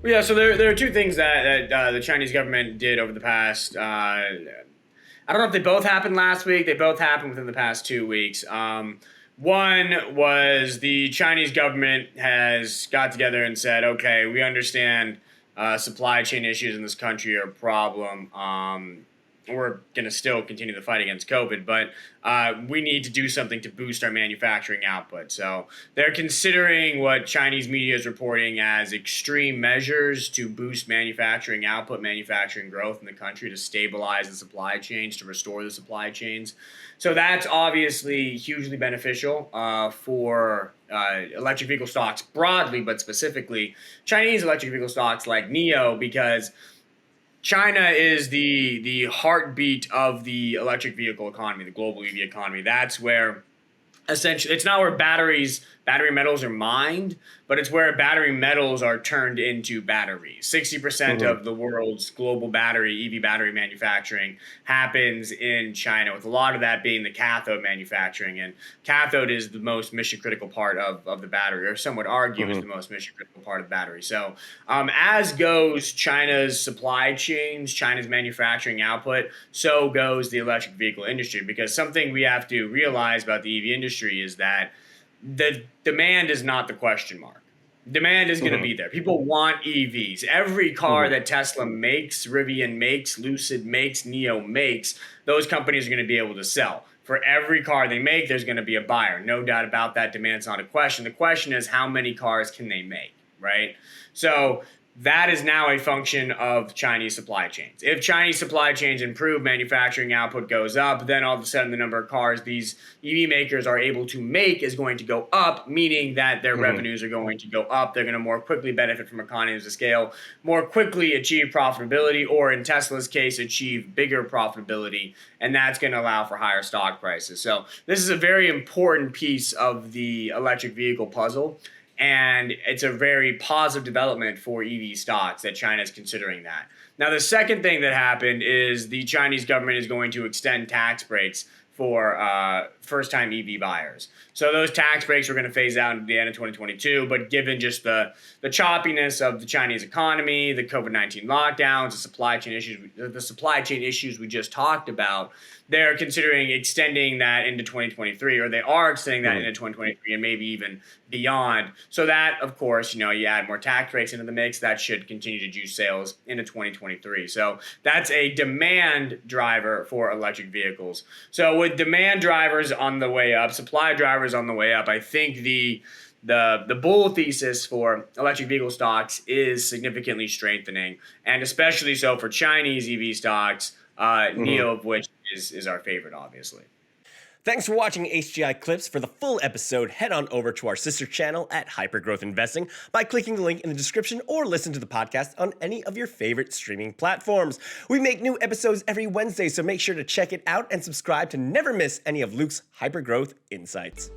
Yeah, so there are two things that the Chinese government did over the past. I don't know if they both happened last week. They both happened within the past 2 weeks. One was the Chinese government has got together and said, okay, we understand supply chain issues in this country are a problem. We're going to still continue the fight against COVID, but we need to do something to boost our manufacturing output. So they're considering what Chinese media is reporting as extreme measures to boost manufacturing output, manufacturing growth in the country, to stabilize the supply chains, to restore the supply chains. So that's obviously hugely beneficial for electric vehicle stocks broadly, but specifically Chinese electric vehicle stocks like NIO, because China is the heartbeat of the electric vehicle economy, the global EV economy. That's where essentially it's not where battery metals are mined, but it's where battery metals are turned into batteries. 60% Mm-hmm. of the world's global EV battery manufacturing happens in China, with a lot of that being the cathode manufacturing. And cathode is the most mission critical part of the battery, or some would argue is Mm-hmm. the most mission critical part of the battery. So as goes China's supply chains, China's manufacturing output, so goes the electric vehicle industry. Because something we have to realize about the EV industry is that the demand is not the question mark. Demand is going to Mm-hmm. be there. People want EVs. Every car Mm-hmm. that Tesla makes, Rivian makes, Lucid makes, NIO makes, those companies are going to be able to sell. For every car they make, there's going to be a buyer. No doubt about that. Demand's not a question. The question is, how many cars can they make, right? So that is now a function of Chinese supply chains. If Chinese supply chains improve, manufacturing output goes up, then all of a sudden the number of cars these EV makers are able to make is going to go up, meaning that their Mm-hmm. revenues are going to go up. They're going to more quickly benefit from economies of scale, more quickly achieve profitability, or in Tesla's case, achieve bigger profitability. And that's going to allow for higher stock prices. So this is a very important piece of the electric vehicle puzzle. And it's a very positive development for EV stocks that China is considering that. Now, the second thing that happened is the Chinese government is going to extend tax breaks for first-time EV buyers. So those tax breaks were going to phase out at the end of 2022, but given just the choppiness of the Chinese economy, the COVID-19 lockdowns, the supply chain issues we just talked about, they're considering extending that into 2023, or they are extending that Mm-hmm. into 2023 and maybe even beyond. So that, of course, you add more tax breaks into the mix, that should continue to juice sales into 2023. So that's a demand driver for electric vehicles. So with demand drivers on the way up, supply drivers on the way up, I think the bull thesis for electric vehicle stocks is significantly strengthening, and especially so for Chinese EV stocks, Mm-hmm. NIO of which is our favorite, obviously. Thanks for watching HGI Clips. For the full episode, head on over to our sister channel at Hypergrowth Investing by clicking the link in the description, or listen to the podcast on any of your favorite streaming platforms. We make new episodes every Wednesday, so make sure to check it out and subscribe to never miss any of Luke's hypergrowth insights.